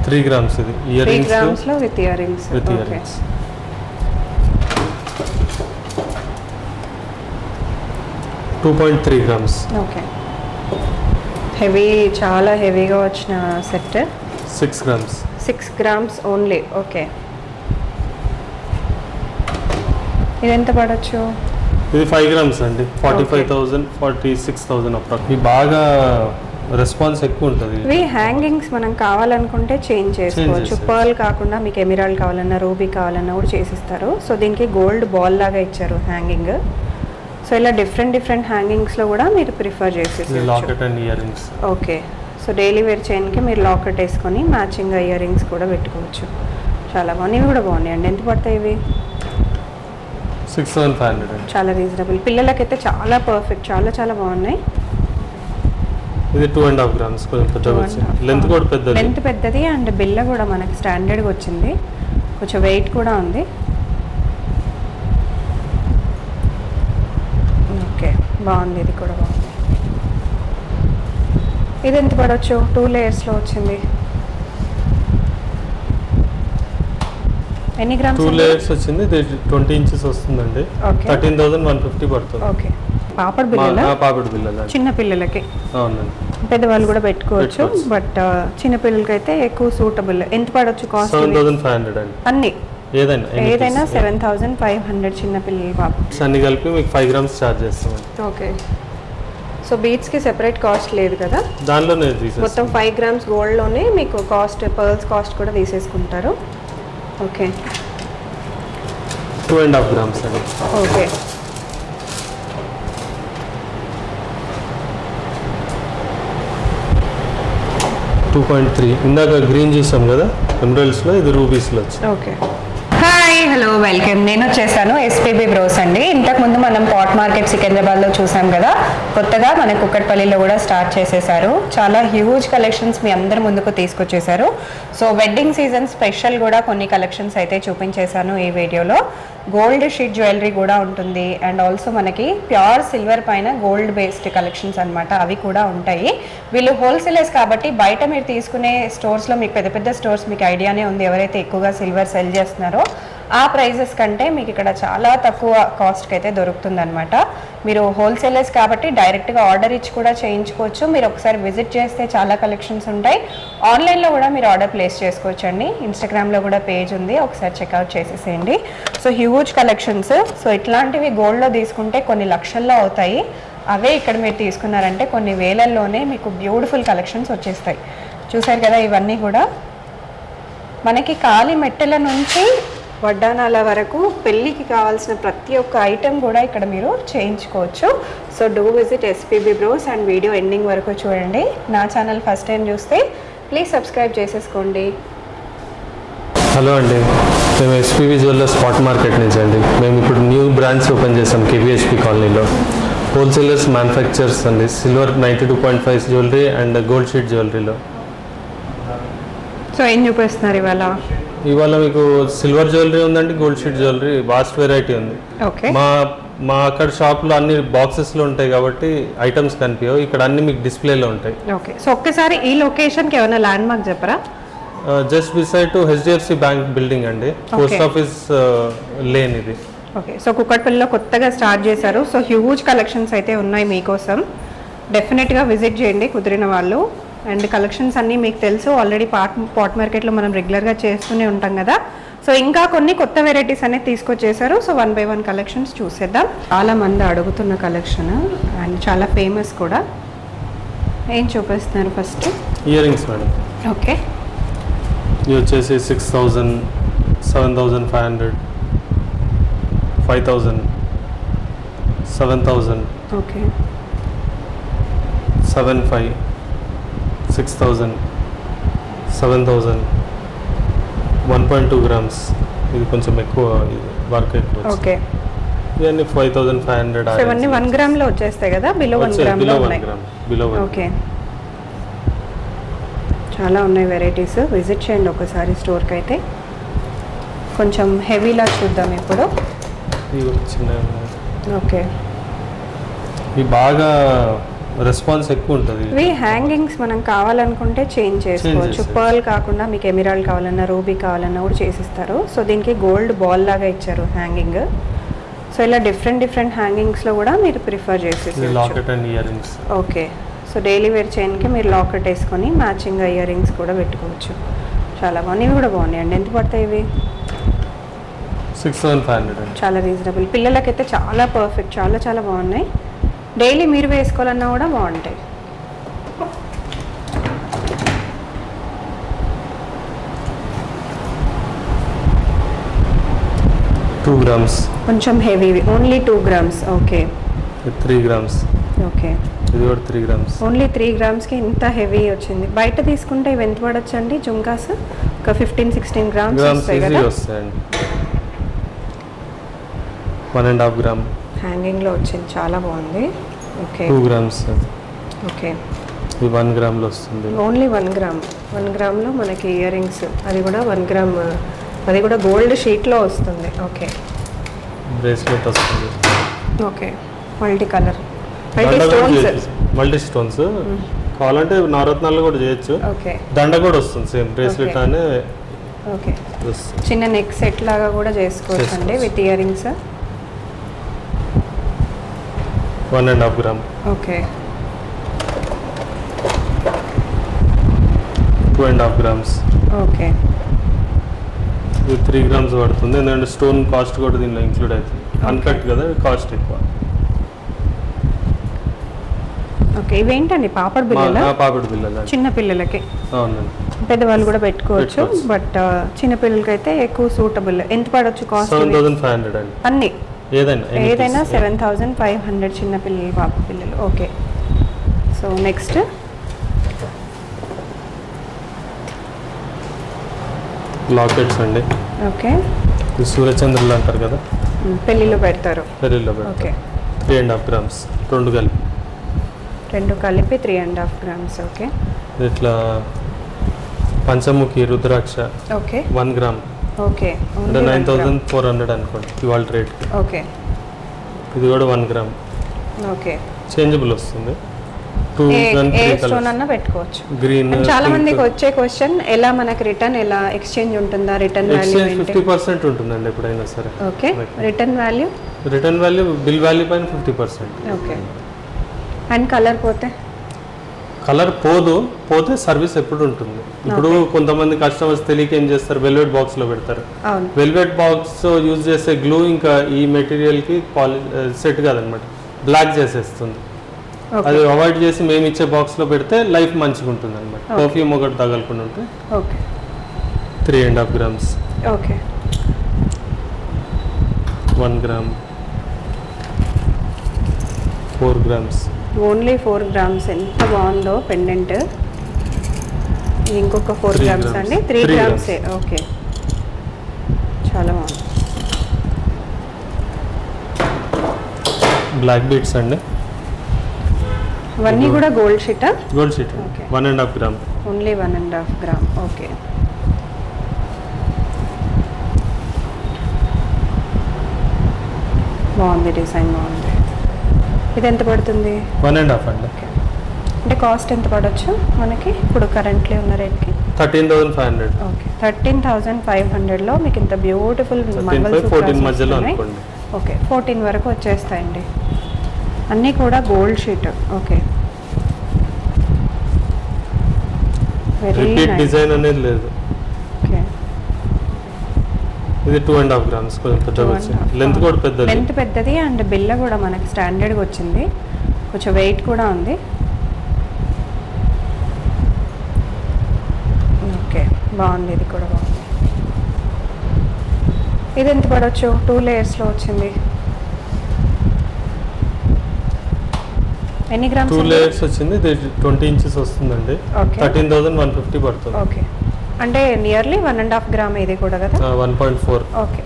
3 grams ఇది ear rings 3 grams లో with ear rings okay 2.3 grams okay heavy చాలా హెవీగా వచ్చిన set 6 grams 6 grams only okay ఇది ఎంత పడొచ్చు ఇది 5 grams అండి 45,000 46,000 అప్రాక్స్ ఇది బాగా రెస్పాన్స్ ఎక్కువ ఉంటుంది ఇవి హ్యాంగింగ్స్ మనం కావాలనుకుంటే చేంజ్ చేసుకోవచ్చు పర్ల్ కాకుండా మీకు ఎమరాల్డ్ కావాలన్నా రూబీ కావాలన్నా కూడా చేసిస్తారు సో దీనికి గోల్డ్ బాల్ లాగా ఇచ్చారు హ్యాంగింగ్ సో ఇలా డిఫరెంట్ హ్యాంగింగ్స్లో కూడా మీరు ప్రిఫర్ చేసేసి locket and earrings okay so daily wear చైన్కి మీరు లాకెట్ వేసుకొని మ్యాచింగ్ ఇయర్ రింగ్స్ కూడా పెట్టుకోవచ్చు చాలా బాగున్నాయి ఇవి కూడా బాగున్నాయండి ఎంత పడతాయి ఇవి 6,500 చాలా రీజనబుల్ పిల్లలకైతే చాలా పర్ఫెక్ట్ చాలా బాగున్నాయి ఇది 2.5 grams కొంచెం పెద్దగా వచ్చింది లెంత్ కూడా పెద్దది లెంత్ పెద్దది అండ్ బిల్ల కూడా మనకి స్టాండర్డ్గా వచ్చింది కొంచెం వెయిట్ కూడా ఉంది ఓకే బాగుంది ఇది కూడా బాగుంది ఇది ఎంత పడవచ్చు 2 layers వచ్చింది ఎన్ని గ్రామ్స్ 2 layers వచ్చింది ఇది 20 inches వస్తుందండి 13,150 పడుతుంది ఓకే పాపడ్ బిళ్ళ చిన్న పిల్లలకి అవునండి పెద్దవాళ్ళు కూడా పెట్టుకోవచ్చు బట్ చిన్న పిల్లలకి అయితే ఎక్కువ సూటబుల్ ఎంత పడవచ్చు కాస్ట్ 7,500 అండి అన్ని ఏదైనా 7,500 చిన్న పిల్లల పాప అన్ని కలిపి మీకు 5 grams చార్జ్ చేస్తామండి ఓకే సో బీట్స్కి సెపరేట్ కాస్ట్ లేదు కదా దానిలోనే మొత్తం 5 grams గోల్డ్లోనే మీకు కాస్ట్ పర్ల్స్ కాస్ట్ కూడా తీసేసుకుంటారు ఓకే 2.5 grams అండి ఓకే ఇందాక గ్రీన్ చూసాం కదా ఎమరాల్డ్స్లో ఇది రూబీస్లో వచ్చి ఓకే హాయ్ హలో వెల్కమ్ నేను వచ్చేసాను ఎస్పీబీ బ్రోస్ అండి ఇంతకుముందు మనం పాట్ మార్కెట్ సికింద్రాబాద్లో చూసాం కదా కొత్తగా మన కుక్కట్పల్లిలో కూడా స్టార్ట్ చేసేసారు చాలా హ్యూజ్ కలెక్షన్స్ మీ అందరి ముందుకు తీసుకొచ్చేసారు సో వెడ్డింగ్ సీజన్ స్పెషల్ కూడా కొన్ని కలెక్షన్స్ అయితే చూపించేశాను ఈ వీడియోలో గోల్డ్ షీట్ జ్యువెలరీ కూడా ఉంటుంది అండ్ ఆల్సో మనకి ప్యూర్ సిల్వర్ పైన గోల్డ్ బేస్డ్ కలెక్షన్స్ అనమాట అవి కూడా ఉంటాయి వీళ్ళు హోల్సేలర్స్ కాబట్టి బయట మీరు తీసుకునే స్టోర్స్లో మీకు పెద్ద స్టోర్స్ మీకు ఐడియానే ఉంది ఎవరైతే ఎక్కువగా సిల్వర్ సెల్ చేస్తున్నారో ఆ ప్రైజెస్ కంటే మీకు ఇక్కడ చాలా తక్కువ కాస్ట్కి అయితే దొరుకుతుంది అనమాట మీరు హోల్సేలర్స్ కాబట్టి డైరెక్ట్గా ఆర్డర్ ఇచ్చి కూడా చేయించుకోవచ్చు మీరు ఒకసారి విజిట్ చేస్తే చాలా కలెక్షన్స్ ఉంటాయి ఆన్లైన్లో కూడా మీరు ఆర్డర్ ప్లేస్ చేసుకోవచ్చు అండి ఇన్స్టాగ్రామ్లో కూడా పేజ్ ఉంది ఒకసారి చెక్అవుట్ చేసేసేయండి సో హ్యూజ్ కలెక్షన్స్ సో ఇట్లాంటివి గోల్డ్లో తీసుకుంటే కొన్ని లక్షల్లో అవుతాయి అవే ఇక్కడ మీరు తీసుకున్నారంటే కొన్ని వేలల్లోనే మీకు బ్యూటిఫుల్ కలెక్షన్స్ వచ్చేస్తాయి చూసారు కదా ఇవన్నీ కూడా మనకి కాలి మెట్టెల నుంచి వడ్డానాల వరకు పెళ్ళికి కావాల్సిన ప్రతి ఒక్క ఐటెం కూడా ఇక్కడ మీరు చేయించుకోవచ్చు so do visit SPB bros and video ending వరకు చూడండి నా ఛానల్ ఫస్ట్ టైం చూస్తే ప్లీజ్ సబ్స్క్రైబ్ చేసేసుకోండి హలో అండి మేము ఎస్పీబీ జ్యువెలర్స్ స్పాట్ మార్కెట్ నుంచి అండి మేము ఇప్పుడు న్యూ బ్రాంచ్ ఓపెన్ చేసాం కేవీహెచ్పి కాలనీలో హోల్సేలర్స్ మ్యానుఫ్యాక్చర్స్ అండి silver 92.5 jewellery and gold sheet జ్యువెలరీలో సో ఏం చూపిస్తున్నారు ఇవాళ మీకు సిల్వర్ జ్యువెలరీ ఉందండి gold sheet jewellery vast variety ఉంది మా అక్కడ షాప్లో అన్ని బాక్సెస్లో ఉంటాయి కాబట్టి ఐటమ్స్ కనిపించవు ఇక్కడ అన్ని మీకు డిస్ప్లేలో ఉంటాయి ఓకే సో ఒక్కసారి ఈ లొకేషన్కి ఏమైనా ల్యాండ్ మార్క్ చెప్పరా just beside to HDFC bank building అండి పోస్ట్ ఆఫీస్ లేన్ ఇది ఓకే సో కుక్కట్పల్లిలో కొత్తగా స్టార్ట్ చేశారు సో హ్యూజ్ కలెక్షన్స్ అయితే ఉన్నాయి మీకోసం డెఫినెట్గా విజిట్ చేయండి కుదిరిన వాళ్ళు అండ్ కలెక్షన్స్ అన్నీ మీకు తెలుసు ఆల్రెడీ పాట్ మార్కెట్లో మనం రెగ్యులర్గా చేస్తూనే ఉంటాం కదా సో ఇంకా కొన్ని కొత్త వెరైటీస్ అనేది తీసుకొచ్చేసారు సో 1 by 1 కలెక్షన్స్ చూసేద్దాం చాలా మంది అడుగుతున్న కలెక్షన్ అండ్ చాలా ఫేమస్ కూడా ఏం చూపిస్తున్నారు first ear rings madam okay ఇది వచ్చేసి 6,000 7,500 5,000 7,000 ఓకే 7,500 6,000 7,000 1.2 grams ఇది కొంచెం ఎక్కువ వర్క్ ఎక్కువ ఓకే ఇవన్నీ 5,500 ఇవన్నీ 1 గ్రామ్లో వచ్చేస్తాయి కదా బిలో 1 గ్రామ్లో ఉన్నాయి ఓకే చాలా ఉన్నాయి వెరైటీస్ విజిట్ చేయండి ఒకసారి స్టోర్కి అయితే కొంచెం హెవీలా చూద్దాం ఇప్పుడు ఇవి చిన్న ఓకే ఇవి బాగా రెస్పాన్స్ ఎక్కువ ఉంటుంది. ఇవి హ్యాంగింగ్స్ మనం కావాలనుకుంటే చేంజ్ చేసుకోవచ్చు. పర్ల్ కాకుండా మీకు ఎమిరాల్డ్ కావాలన్నా రూబీ కావాలన్నా కూడా చేసిస్తారు. సో దీనికి గోల్డ్ బాల్ లాగా ఇచ్చారు హ్యాంగింగ్. సో ఇలా డిఫరెంట్ హ్యాంగింగ్స్లో కూడా మీరు ప్రిఫర్ చేసేసి locket and earrings. Okay. So daily wear చైన్కి మీరు లాకెట్ వేసుకొని మ్యాచింగ్ ఇయర్ రింగ్స్ కూడా పెట్టుకోవచ్చు. చాలా బాగున్నాయి. ఇవి కూడా బాగున్నాయండి. ఎంత పడతాయి ఇవి? 6,500. చాలా రీజనబుల్. పిల్లలకైతే చాలా పర్ఫెక్ట్, చాలా బాగున్నాయి. డైలీ మీరు వేసుకోవాలన్నా కూడా బాగుంటాయి. టూ గ్రామ్స్ కొంచెం heavy. Only 2 grams. Okay. 3 grams. Okay. ఇది కూడా 3 grams. ఓన్లీ 3 gramsకి ఇంత హెవీ వచ్చింది. బయట తీసుకుంటే ఇవి ఎంత పడవచ్చు అండి జుంకాస్? ఒక 15-16 grams వస్తాయి కదా? వస్తాయండి. 1.5 gram హ్యాంగింగ్లో వచ్చింది. చాలా బాగుంది. ఓకే. 2 grams. ఓకే. ఇది 1 gramలో వస్తుంది. Only 1 gram. 1 gramలో మనకి ఇయర్ రింగ్స్, అది కూడా 1 gram, అది కూడా గోల్డ్ షీట్లో వస్తుంది. ఓకే. బ్రేస్లెట్ వస్తుంది. Okay. Multi colour, multi stones. కావాలంటే నవరత్నాలు కూడా చేయొచ్చు. ఓకే. దండ కూడా వస్తుంది సేమ్ బ్రేస్లెట్ అనే. ఓకే. చిన్న నెక్ సెట్ లాగా కూడా చేసుకోవచ్చు అండి with ear rings. 1.5 gram. Okay. 2.5 grams. Okay. ఇది 3 grams పడుతుంది. ఎందుకంటే స్టోన్ కాస్ట్ కూడా దీనిలో ఇంక్లూడ్ అవుతుంది. అన్కట్ కదా, కాస్ట్ ఎక్కువ. ఓకే. ఇవేంటండి పాపడ్ బిళ్ళలా? పాపడ్ బిళ్ళలా, చిన్న పిల్లలకి. అవునండి. పెద్దవాళ్ళు కూడా పెట్టుకోవచ్చు, బట్ చిన్న పిల్లలకి అయితే ఎక్కువ సూటబుల్. ఎంత పడవచ్చు కాస్ట్? 7,500 అండి. అన్ని ఏదైనా 7,500 చిన్న పిల్లలు, పాప పిల్లలు. ఓకే. సో నెక్స్ట్ లాకెట్స్ అండి. ఓకే. సూర్యచంద్రులు అంటారు కదా, పెళ్ళిలో పెడతారు. పెళ్ళిలో పెడతారు. ఓకే. 3.5 grams. రెండు కలిపి 3.5 grams. ఓకే. ఇట్లా పంచముఖి రుద్రాక్ష. ఓకే. 1 gram. ఓకే. అంటే 9,400 అనుకోండి ఇవాళ రేట్. ఓకే. ఇది కూడా 1 gram. ఓకే. చేంజబుల్ వస్తుంది. స్టోన్ అన్న పెట్టుకోవచ్చు. గ్రీన్. చాలా మందికి వచ్చే క్వశ్చన్, ఎలా మనకి రిటర్న్, ఎలా ఎక్స్చేంజ్ ఉంటుందా? రిటర్న్ వాల్యూ 50% ఉంటుందండి ఎప్పుడైనా సరే. Okay. Return value bill value పైన 50%. ఓకే. అండ్ కలర్ కలర్ పోతే సర్వీస్ ఎప్పుడు ఉంటుంది. ఇప్పుడు కొంతమంది కస్టమర్స్ తెలియక ఏం చేస్తారు, వెల్వెట్ బాక్స్ లో పెడతారు. వెల్వెట్ బాక్స్ యూజ్ చేసే గ్లూ ఇంకా ఈ మెటీరియల్ కి సెట్ కాదనమాట, బ్లాక్ చేసేస్తుంది. అది అవాయిడ్ చేసి మేము ఇచ్చే బాక్స్ లో పెడితే లైఫ్ మంచిగా ఉంటుంది అనమాట. పర్ఫ్యూమ్ ఒకటి తగలకుండా ఉంటే. 3.5 grams. Okay. 1 gram. 4 grams. Only 4 grams. ఎంత బాగుందో పెండెంట్. ఇంకొక 4 grams అండి. 3 grams. ఓకే. చాలా బాగుంది. బ్లాక్ బీట్స్ అండి. ఇవన్నీ కూడా gold sheet. 1.5 gram. Only 1.5 gram. Okay. బాగుంది, డిజైన్ బాగుంది. ఇది ఎంత పడుతుంది? 1.5 అండి. అంటే కాస్ట్ ఎంత పడవచ్చు మనకి ఇప్పుడు కరెంట్లీ ఉన్న రేట్కి? 13,500. ఓకే. 13,500లో మీకు ఇంత బ్యూటిఫుల్ మంగళసూత్రాలు మధ్యలో అనుకోండి. ఓకే. 14 వరకు వచ్చేస్తాయండి. అన్నీ కూడా gold sheet. Okay. Repeat design అనేది లేదు. ఓకే. ఇది 2.5 grams. కొంచెం పెద్దగా వచ్చింది. లెంత్ కూడా పెద్దది. అండ్ బిల్ల కూడా మనకి స్టాండర్డ్గా వచ్చింది. కొంచెం వెయిట్ కూడా ఉంది. ఓకే. బాగుంది. ఇది కూడా బాగుంది. ఇది ఎంత పడవచ్చు? 2 layers వచ్చింది. ఎన్ని గ్రామ్స్? 2 layers వచ్చింది. ఇది 20 inches వస్తుందండి. 13,150 పడుతుంది. ఓకే. అంటే నియర్లీ 1.5 gram ఇది కూడా కదా? 1.4. ఓకే.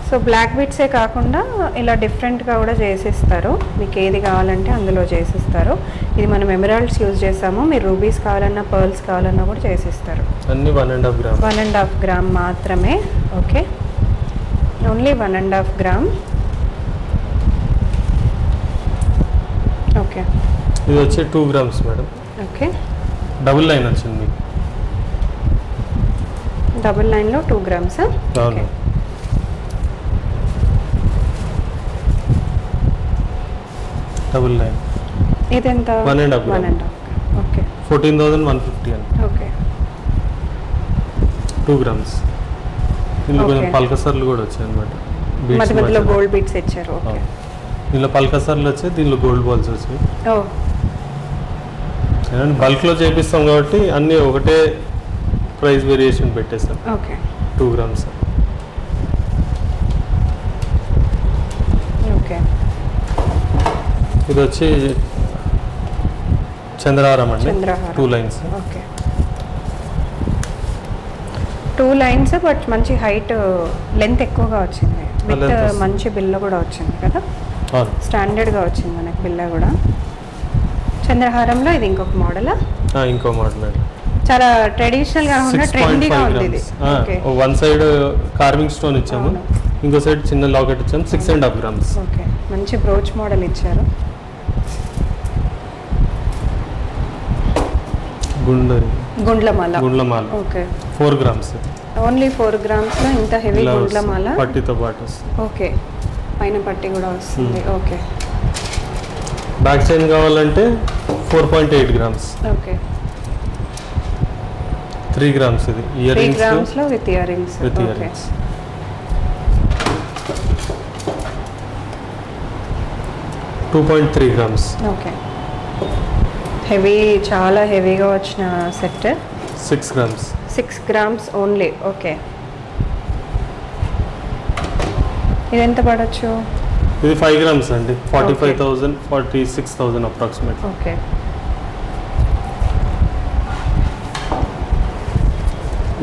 సో బ్లాక్ బీట్సే కాకుండా ఇలా డిఫరెంట్గా కూడా చేసిస్తారు. మీకు ఏది కావాలంటే అందులో చేసిస్తారు. ఇది మనం ఎమరాల్డ్స్ యూజ్ చేసాము. మీరు రూబీస్ కావాలన్నా, పర్ల్స్ కావాలన్నా కూడా చేసిస్తారు. అన్ని 1.5 gram. 1.5 gram మాత్రమే. Okay. Only 1.5 gram. Okay. Okay. ఇది వచ్చి 2 grams madam. Okay. Double line వచ్చింది మీకు. డబుల్ లైన్లో 2 grams. అవును. డబుల్ లైన్ ఇదెంత? 1.5 grams. ఓకే. 14,150 అండి. ఓకే. 2 grams. ఇందులో కొంచెం పల్కసర్లు కూడా వచ్చాయి అనమాట. మధ్య మధ్యలో గోల్డ్ బీట్స్ ఇచ్చారు. ఓకే. దీనిలో పల్కసర్లు వచ్చాయి, దీనిలో గోల్డ్ బాల్స్ వచ్చాయి. బల్క్లో చేపిస్తాం కాబట్టి అన్నీ ఒకటే ప్రైస్ వేరియేషన్ పెట్టేస్తాం. ఓకే. 2 grams. ఓకే. ఇది వచ్చి చంద్రహారం అండి. 2 lines. ఓకే. 2 lines బట్ మంచి హైట్ లెంత్ ఎక్కువగా వచ్చింది. విత్ మంచి బిల్ల కూడా వచ్చింది కదా. స్టాండర్డ్గా వచ్చింది మనకి బిల్ల కూడా. చంద్రహారంలో ఇది ఇంకొక మోడల్. ఇంకో మోడల్ అండి. చాలా ట్రెడిషనల్ గా ఉన్న ట్రెండీగా ఉంది ఇది. Okay. One side carving stone ఇచ్చాము, ఇంకో సైడ్ చిన్న లాకెట్ ఇచ్చాము. 6.5 grams. ఓకే. మంచి బ్రోచ్ మోడల్ ఇచ్చారు. గుండ్లమాల. ఓకే. 4 grams. ఓన్లీ 4 grams లో ఇంత హెవీ గుండ్లమాల పట్టితో పాటు వస్తుంది. ఓకే. పైన పట్టి కూడా వస్తుంది. ఓకే. బ్యాక్ చైన్ కావాలంటే 4.8 grams. ఓకే. 3 grams. ఇది ఇయర్ రింగ్స్. 3 grams లో with ear rings. Okay. 2.3 grams. Okay. Heavy, చాలా హెవీగా వచ్చిన set. 6 grams. 6 grams only. Okay. ఇది ఎంత పడచ్చు? ఇది 5 grams అండి. 45,000 46,000 అప్రాక్సిమేట్. ఓకే.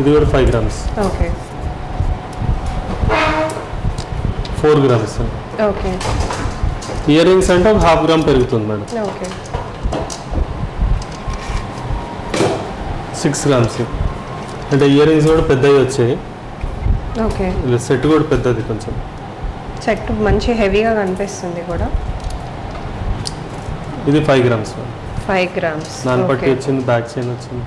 ఇది కూడా 5 grams. Okay. 4 grams. Okay. Ear rings అంటే ఒక 1/2 gram పెరుగుతుంది మేడం. ఓకే. 6 grams. అంటే ఇయర్ రింగ్స్ కూడా పెద్దవి వచ్చాయి. ఓకే. సెట్ కూడా పెద్దది, కొంచెం సెట్ మంచి హెవీగా కనిపిస్తుంది కూడా. ఇది 5 grams. 5 grams. దాని పట్టి వచ్చింది, బ్యాక్ చైన్ వచ్చింది.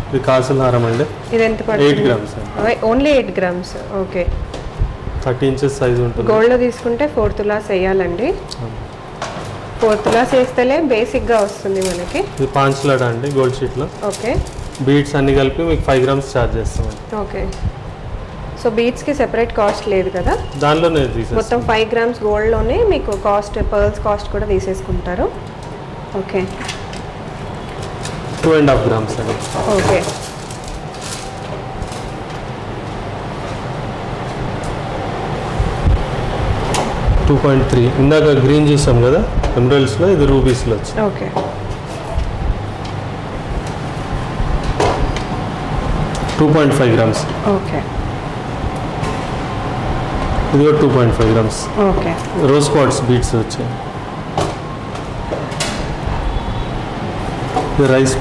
ఇది కాసుల హారం అండి. ఇది ఎంత పడుతుంది? 8 grams. Only 8 grams. Okay. 30 inches size ఉంటుంది. గోల్డ్లో తీసుకుంటే 4 తులాస్ వేయాలండి. 4 తులాస్ వేస్తేనే బేసిక్గా వస్తుంది మనకి. ఇది పాంచ్లాడ అండి, గోల్డ్ షీట్లో. ఓకే. బీడ్స్ అన్ని కలిపి మీకు 5 grams ఛార్జ్ చేస్తామండి. ఓకే. సో బీడ్స్కి సెపరేట్ కాస్ట్ లేదు కదా? దానిలోనే మొత్తం 5 grams గోల్డ్లోనే మీకు కాస్ట్, పర్ల్స్ కాస్ట్ కూడా తీసేసుకుంటారు. ఓకే. 2.5 grams అండి. ఓకే. $2.3. ఇందాక గ్రీన్ చూసాం కదా ఎమరాల్డ్స్లో, ఇది రూబీస్లో వచ్చింది. ఓకే. 2.5 grams. ఓకే. ఇది కూడా 2.5 grams. Okay. Rose quartz beads వచ్చాయి. ఇది రైస్